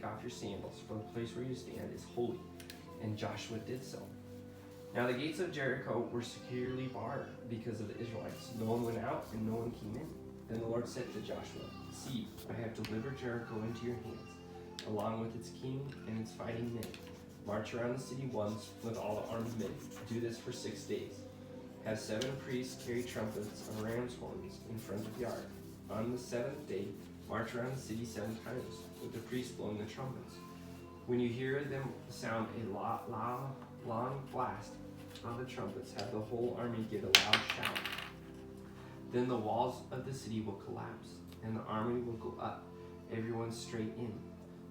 take off your sandals, for the place where you stand is holy. And Joshua did so. Now the gates of Jericho were securely barred because of the Israelites. No one went out and no one came in. Then the Lord said to Joshua, "See, I have delivered Jericho into your hands, along with its king and its fighting men. March around the city once with all the armed men. Do this for 6 days. Have 7 priests carry trumpets of ram's horns in front of the ark. On the 7th day, march around the city 7 times, with the priests blowing the trumpets. When you hear them sound a long blast of the trumpets, have the whole army give a loud shout. Then the walls of the city will collapse, and the army will go up, everyone straight in."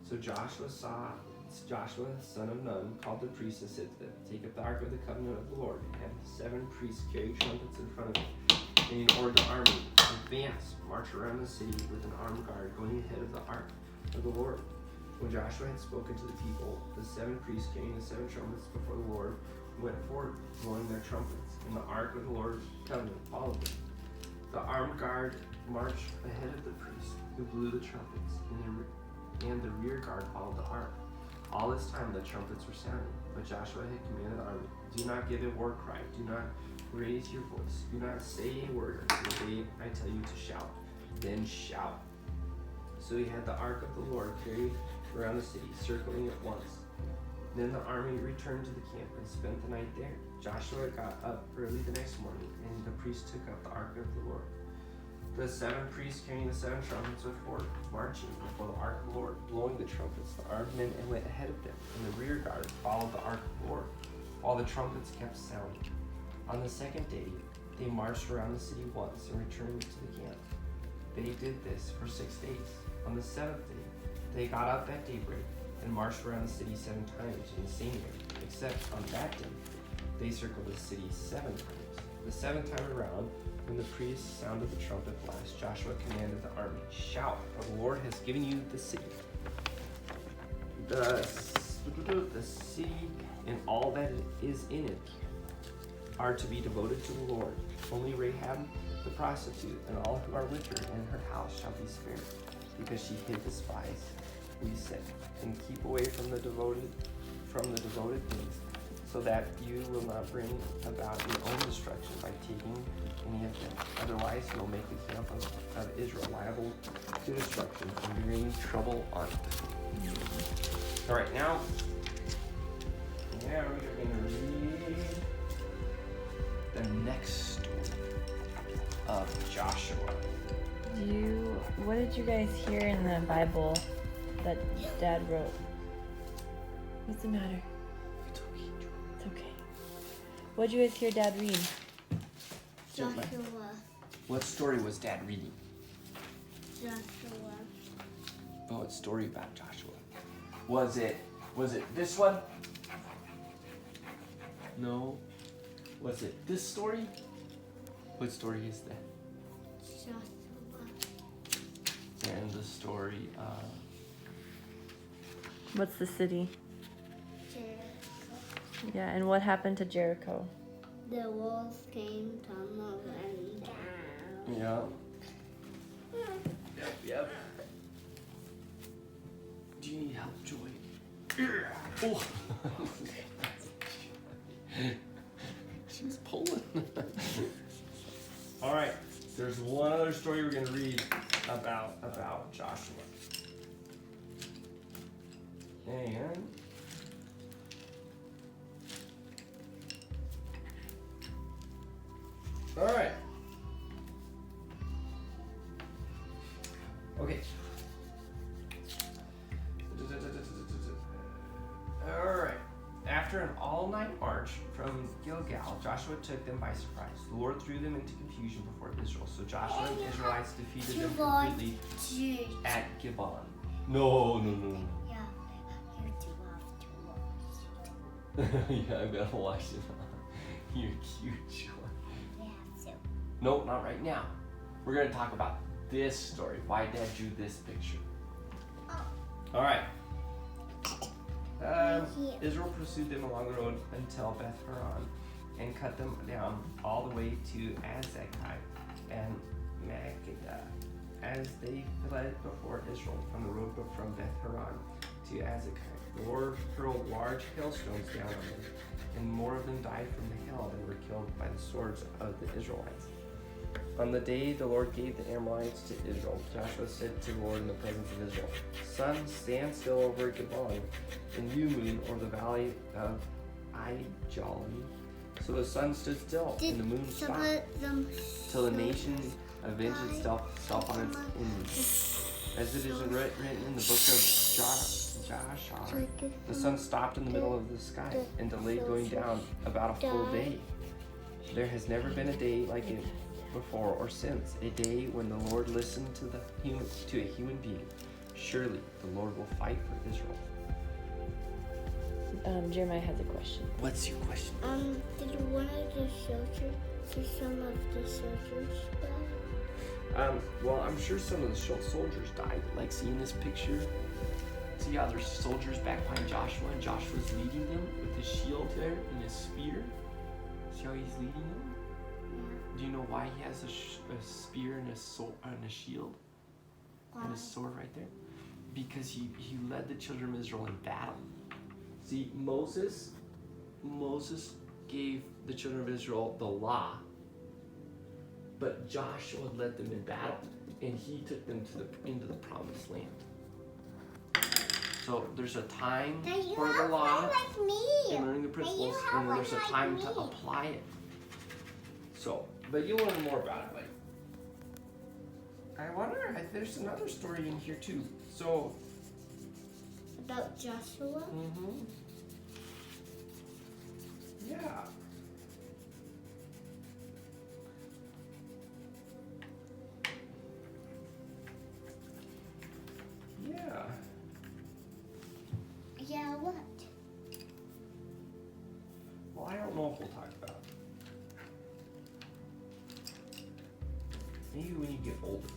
So Joshua, son of Nun, called the priests and said to them, "Take up the ark of the covenant of the Lord, and have 7 priests carry trumpets in front of it." And he ordered the army, "Advance, march around the city with an armed guard going ahead of the ark of the Lord." When Joshua had spoken to the people, the 7 priests carrying the 7 trumpets before the Lord went forward, blowing their trumpets, and the ark of the Lord's covenant followed them. The armed guard marched ahead of the priests, who blew the trumpets, and the rear guard followed the ark. All this time the trumpets were sounding, but Joshua had commanded the army, "Do not give a war cry, do not raise your voice, do not say a word until the day I tell you to shout, then shout." So he had the ark of the Lord carried around the city, circling it once. Then the army returned to the camp and spent the night there. Joshua got up early the next morning, and the priests took up the ark of the Lord. The 7 priests carrying the 7 trumpets went forward, marching before the ark of the Lord, blowing the trumpets. The armed men went ahead of them, and the rear guard followed the ark of the Lord, while the trumpets kept sounding. On the 2nd day, they marched around the city once and returned to the camp. They did this for 6 days. On the 7th day, they got up at daybreak and marched around the city 7 times in the same way, except on that day, they circled the city 7 times. The 7th time around, when the priests sounded the trumpet blast, Joshua commanded the army, "Shout, for the Lord has given you the city. The city and all that is in it are to be devoted to the Lord. Only Rahab the prostitute and all who are with her and her house shall be spared, because she hid the spies we sent. And keep away from the devoted things, so that you will not bring about your own destruction by taking any of them. Otherwise, you'll make the camp of Israel liable to destruction and bring trouble on it." All right, now we are going to read the next story of Joshua. What did you guys hear in the Bible that Dad wrote? What's the matter? It's Okay. What did you guys hear Dad read? Joshua. What story was Dad reading? Joshua. Oh, it's a story about Joshua. Was it this one? No. Was it this story? What story is that? Joshua. And the story of... What's the city? Jericho. Yeah, and what happened to Jericho? The walls came tumbling down. Yeah. Yep. Do you need help, Joy? Oh. She was pulling. All right. There's one other story we're gonna read about Joshua. And all right. Okay. All right. After an all-night march from Gilgal, Joshua took them by surprise. The Lord threw them into confusion before Israel, so Joshua and the Israelites defeated them completely at Gibeon. No. Yeah, you do have to watch it. Yeah, I gotta watch it. You're cute, Joy. Yeah, so. No, not right now. We're gonna talk about this story. Why Dad drew this picture. All right. Israel pursued them along the road until Beth Horon and cut them down all the way to Azekah and Makkedah. as they fled before Israel on the road from Beth Horon to Azekah, the Lord hurled large hailstones down on them, and more of them died from the hail than were killed by the swords of the Israelites. On the day the Lord gave the Amorites to Israel, Joshua said to the Lord in the presence of Israel, Sun, stand still over Gibeon, and you, moon, over the valley of Aijalon. So the sun stood still, and the moon stopped, till the nation avenged itself on its enemies. As it is written in the book of Joshua, the sun stopped in the middle of the sky and delayed going down about a full day. There has never been a day like it before or since, a day when the Lord listened to a human being. Surely the Lord will fight for Israel. Jeremiah has a question. What's your question? Did one of the soldiers, did some of the soldiers die? Well, I'm sure some of the soldiers died. Like, see in this picture, see how there's soldiers back behind Joshua, and Joshua's leading them with his shield there and his spear. See how he's leading them? Do you know why he has a spear and a shield and a sword right there? Because he led the children of Israel in battle. See, Moses gave the children of Israel the law, but Joshua led them in battle, and he took them into the promised land. So there's a time for the law and learning the principles, and then there's a time to apply it. So, but you'll learn more about it. Like, I wonder if there's another story in here too. So. About Joshua? Mm-hmm. Yeah. Yeah. Yeah, what? Well, I don't know if we'll talk about it. Maybe when you get older,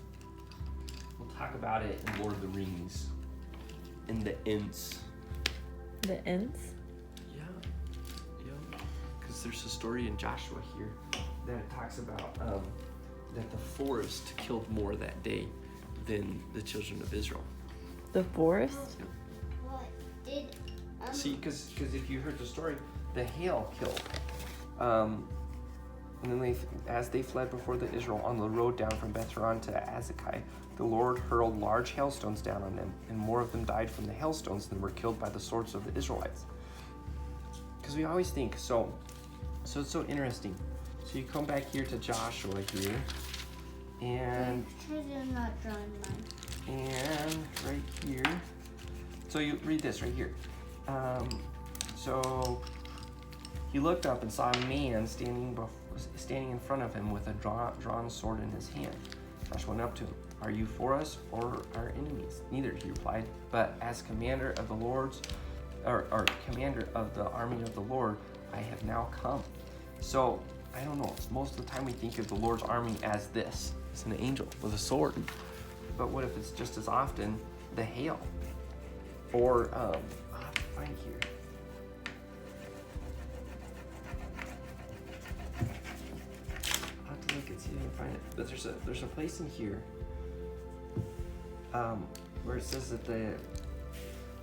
we'll talk about it in Lord of the Rings. In the Ents. The Ents? Yeah. Because there's a story in Joshua here that it talks about that the forest killed more that day than the children of Israel. The forest? Yep. What did? See, because if you heard the story, the hail killed. And then as they fled before the Israel on the road down from Beth Horon to Azekah, the Lord hurled large hailstones down on them, and more of them died from the hailstones than were killed by the swords of the Israelites. Because we always think, so it's so interesting. So you come back here to Joshua here, and I'm not drawing mine. And right here, so you read this right here. So he looked up and saw a man standing in front of him with a drawn sword in his hand. Joshua went up to him. Are you for us or our enemies? Neither, he replied. But as commander of the Lord's, or commander of the army of the Lord, I have now come. So I don't know. Most of the time we think of the Lord's army as this. It's an angel with a sword. But what if it's just as often the hail? Or, I'll have to find here. I'll have to look and see if I can find it. But there's a place in here where it says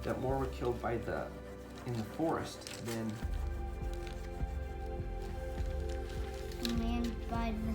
that more were killed in the forest than Man by the